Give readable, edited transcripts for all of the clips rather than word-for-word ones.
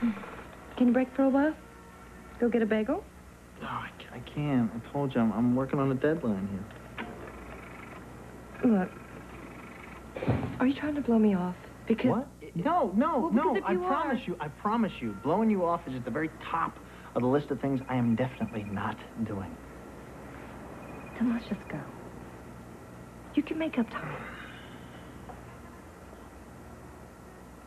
Can you break for a while? Go get a bagel? No, I can't. I told you, I'm working on a deadline here. Look, are you trying to blow me off? Because... What? No, Well, I promise you, blowing you off is at the very top of the list of things I am definitely not doing. Then let's just go. You can make up time.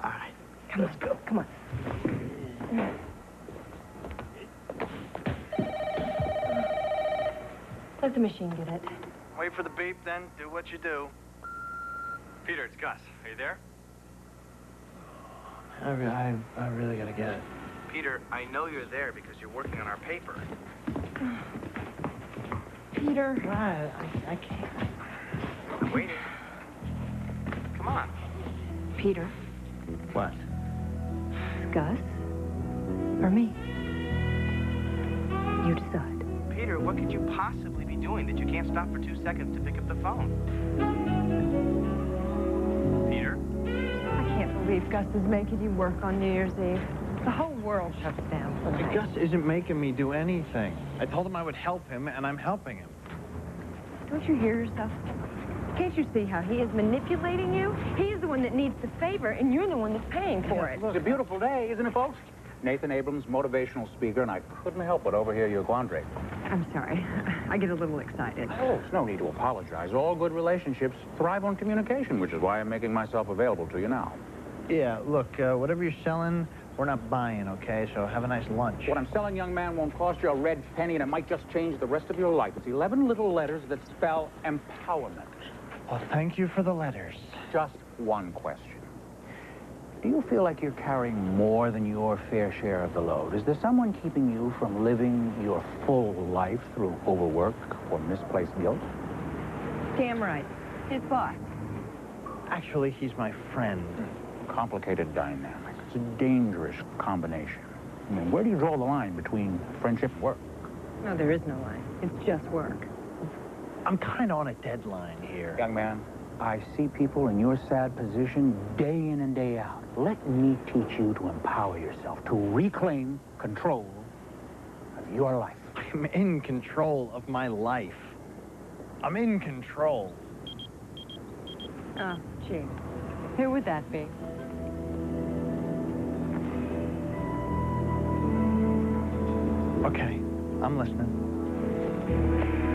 All right. Let's go. Come on. Let the machine get it. Wait for the beep, then do what you do. Peter, it's Gus. Are you there? I really gotta get it. Peter, I know you're there because you're working on our paper. Peter. Right, I can't. I'm waiting. Come on. Peter. What? Gus. Or me. You decide. Peter, what could you possibly be doing that you can't stop for 2 seconds to pick up the phone? Peter? I can't believe Gus is making you work on New Year's Eve. The whole world shuts down for the night. Gus isn't making me do anything. I told him I would help him, and I'm helping him. Don't you hear yourself? Can't you see how he is manipulating you? He's the one that needs the favor, and you're the one that's paying for it. It's a beautiful day, isn't it, folks? Nathan Abrams, motivational speaker, and I couldn't help but overhear your quandary. I'm sorry. I get a little excited. Oh, there's no need to apologize. All good relationships thrive on communication, which is why I'm making myself available to you now. Yeah, look, whatever you're selling, we're not buying, okay? So have a nice lunch. What I'm selling, young man, won't cost you a red penny, and it might just change the rest of your life. It's 11 little letters that spell empowerment. Well, thank you for the letters. Just one question. Do you feel like you're carrying more than your fair share of the load? Is there someone keeping you from living your full life through overwork or misplaced guilt? Damn right. His boss. Actually, he's my friend. Complicated dynamic. It's a dangerous combination. I mean, where do you draw the line between friendship and work? No, there is no line. It's just work. I'm kind of on a deadline here. Young man, I see people in your sad position day in and day out. Let me teach you to empower yourself, to reclaim control of your life. I'm in control of my life. I'm in control. Oh, gee. Who would that be? Okay, I'm listening.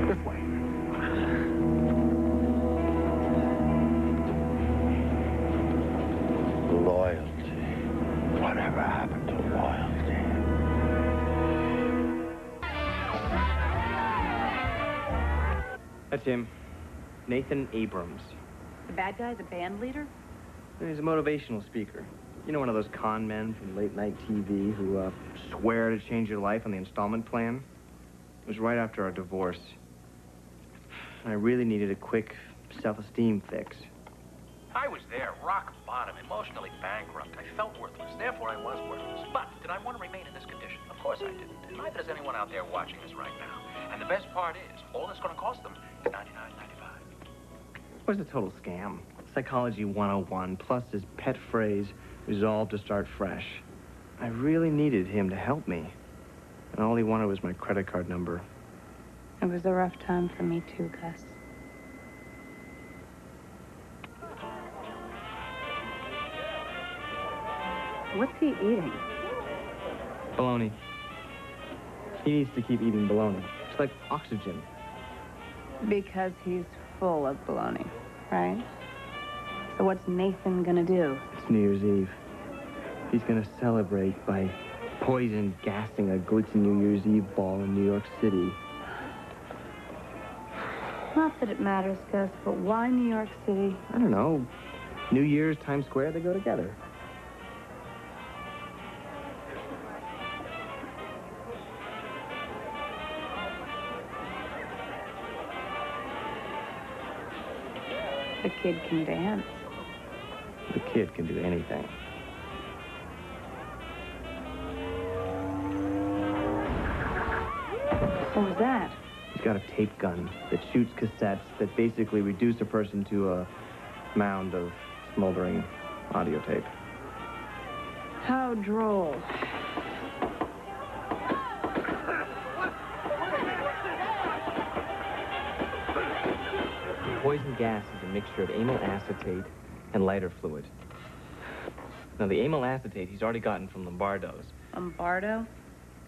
This way. Loyalty. Whatever happened to loyalty? That's him. Nathan Abrams. The bad guy, the band leader? He's a motivational speaker. You know, one of those con men from late-night TV who swear to change your life on the installment plan? It was right after our divorce. I really needed a quick self-esteem fix. I was there, rock bottom, emotionally bankrupt. I felt worthless, therefore I was worthless. But did I want to remain in this condition? Of course I didn't. And neither does anyone out there watching this right now. And the best part is, all it's going to cost them is $99.95. It was a total scam. Psychology 101, plus his pet phrase, resolve to start fresh. I really needed him to help me. And all he wanted was my credit card number. It was a rough time for me too, Gus. What's he eating? Baloney. He needs to keep eating baloney. It's like oxygen. Because he's full of baloney, right? So what's Nathan gonna do? It's New Year's Eve. He's gonna celebrate by poison gassing a glitzy New Year's Eve ball in New York City. Not that it matters, Gus, but why New York City? I don't know. New Year's, Times Square, they go together. The kid can dance. The kid can do anything. What was that? He's got a tape gun that shoots cassettes that basically reduce a person to a mound of smoldering audio tape. How droll. Poison gas is a mixture of amyl acetate and lighter fluid. Now, the amyl acetate he's already gotten from Lombardo's. Lombardo?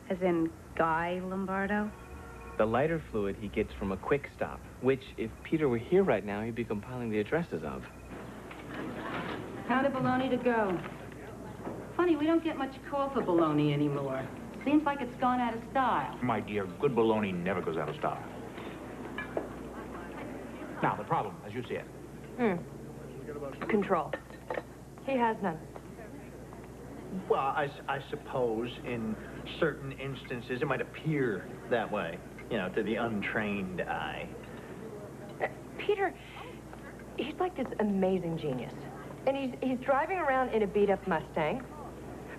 As in Guy Lombardo? The lighter fluid he gets from a quick stop, which, if Peter were here right now, he'd be compiling the addresses of. How did bologna to go? Funny, we don't get much call for bologna anymore. Seems like it's gone out of style. My dear, good bologna never goes out of style. Now, the problem, as you see it. Control. He has none. Well, I suppose in certain instances it might appear that way, you know, to the untrained eye. Peter, he's like this amazing genius. And he's driving around in a beat-up Mustang,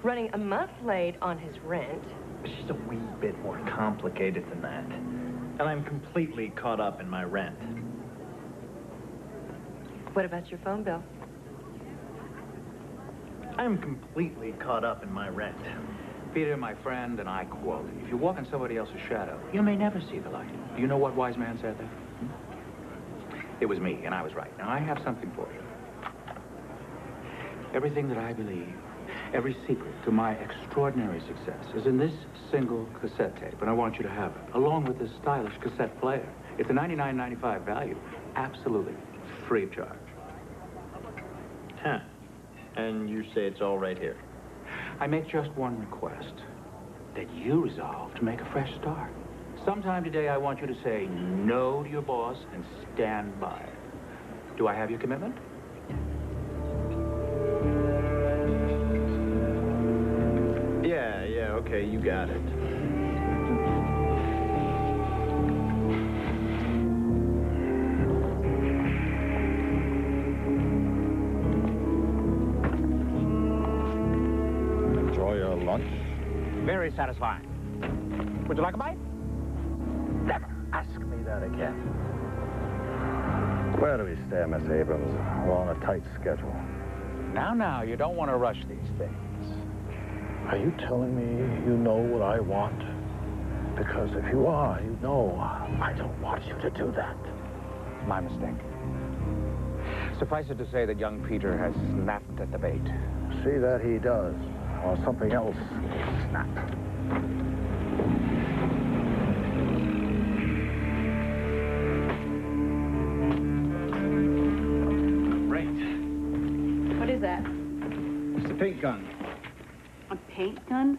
running a month late on his rent. It's just a wee bit more complicated than that. And I'm completely caught up in my rent. What about your phone bill? I'm completely caught up in my rent. Peter, my friend, and I quote, if you walk in somebody else's shadow, you may never see the light. Do you know what wise man said that? It was me, and I was right. Now, I have something for you. Everything that I believe, every secret to my extraordinary success is in this single cassette tape, and I want you to have it, along with this stylish cassette player. It's a $99.95 value, absolutely free of charge. Huh. And you say it's all right here? I make just one request, that you resolve to make a fresh start. Sometime today, I want you to say no to your boss and stand by it. Do I have your commitment? Yeah, okay, you got it. Enjoy your lunch. Very satisfying. Would you like a bite? Never ask me that again. Where do we stay, Miss Abrams? We're on a tight schedule. Now, you don't want to rush these things. Are you telling me you know what I want? Because if you are, you know I don't want you to do that. My mistake. Suffice it to say that young Peter has snapped at the bait. See that he does, or something else will snap. Right. What is that? It's the paint gun. A paint gun?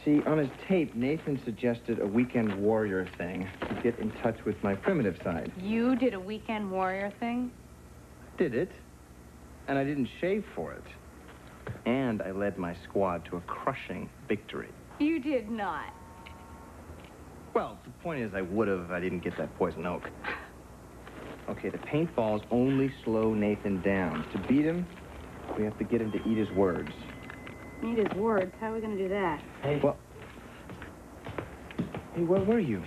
See, on his tape, Nathan suggested a weekend warrior thing to get in touch with my primitive side. You did a weekend warrior thing? Did it, and I didn't shave for it. And I led my squad to a crushing victory. You did not. Well, the point is I would have if I didn't get that poison oak. Okay, the paintballs only slow Nathan down. To beat him, we have to get him to eat his words. Eat his words. How are we going to do that? Hey. Well, hey, where were you?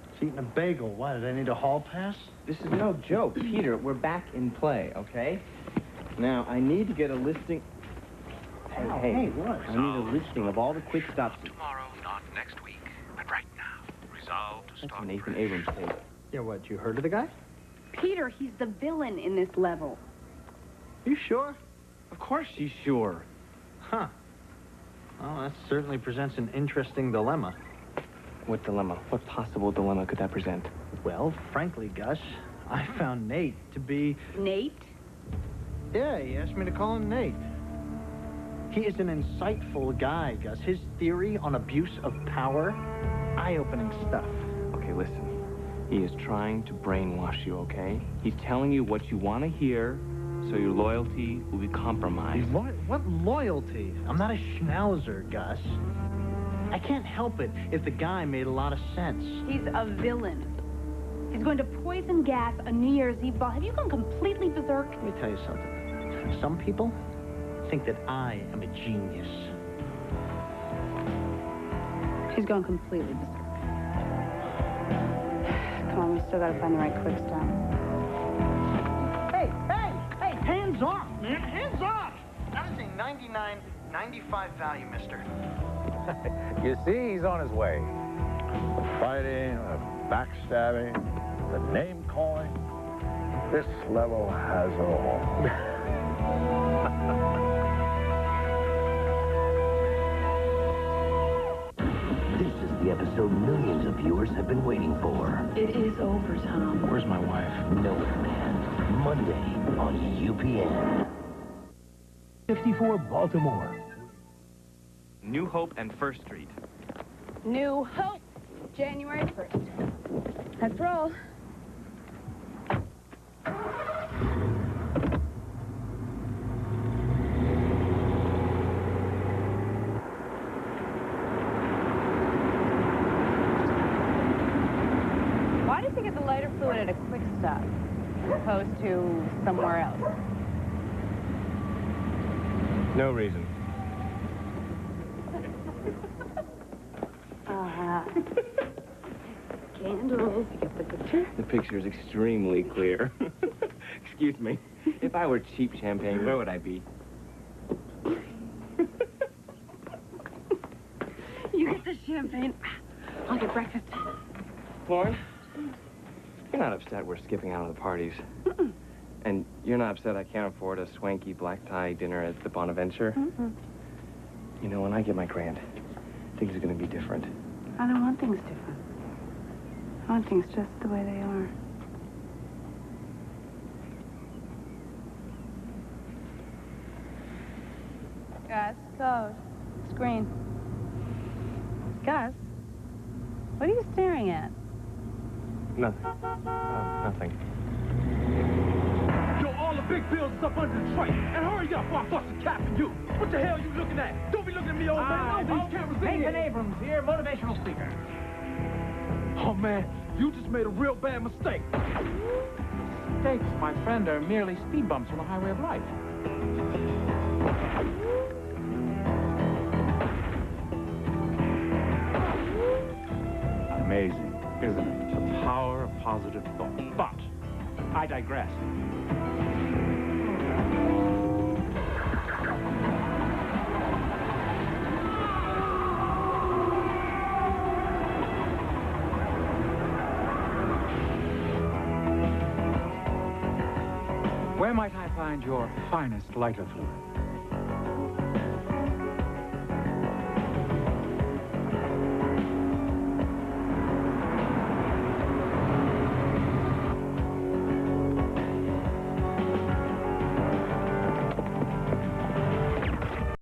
It's eating a bagel. Why, did I need a hall pass? This is no joke. Peter, we're back in play, okay? Now, I need to get a listing... Hey, what? I need a listing of all the quick stops. Tomorrow, not next week, but right now. Resolve to That's start Nathan fresh. Abrams' tape. Yeah, what, you heard of the guy? Peter, he's the villain in this level. You sure? Of course she's sure. Huh. Well, that certainly presents an interesting dilemma. What dilemma? What possible dilemma could that present? Well, frankly, Gus, I found Nate to be... Nate? Yeah, he asked me to call him Nate. He is an insightful guy, Gus. His theory on abuse of power, eye-opening stuff. Okay, listen. He is trying to brainwash you, okay? He's telling you what you want to hear, so your loyalty will be compromised. What loyalty? I'm not a schnauzer, Gus. I can't help it if the guy made a lot of sense. He's a villain. He's going to poison gas a New Year's Eve ball. Have you gone completely berserk? Let me tell you something. Some people think that I am a genius. She's gone completely berserk. Come on, we still gotta find the right quick stop. Hey, hands off, man, hands off! That is a 95 value, mister. You see, he's on his way. The fighting, the backstabbing, the name-calling. This level has it all. This is the episode millions of viewers have been waiting for. It is over, Tom. Where's my wife? Nowhere Man. Monday on UPN. 54 Baltimore. New Hope and First Street. New Hope, January 1st. Let's roll. Why did you get the lighter fluid at a quick stop as opposed to somewhere else? No reason. Candles, you get the picture? The picture is extremely clear. Excuse me. If I were cheap champagne, where would I be? You get the champagne. I'll get breakfast. Lauren, you're not upset we're skipping out on the parties. And you're not upset I can't afford a swanky black tie dinner at the Bonaventure? You know, when I get my grant, things are going to be different. I don't want things different. I want things just the way they are. Gus, code. Screen. Gus, what are you staring at? Nothing. Nothing. Yo, all the big bills is up under the tray. And hurry up before I bust a cap in you. What the hell are you looking at? Don't be looking at me, old man. No, these cameras in here. Nathan Abrams here, motivational speaker. Oh, man, you just made a real bad mistake. Mistakes, my friend, are merely speed bumps on the highway of life. Amazing, isn't it? The power of positive thought. But I digress. Where might I find your finest lighter fluid?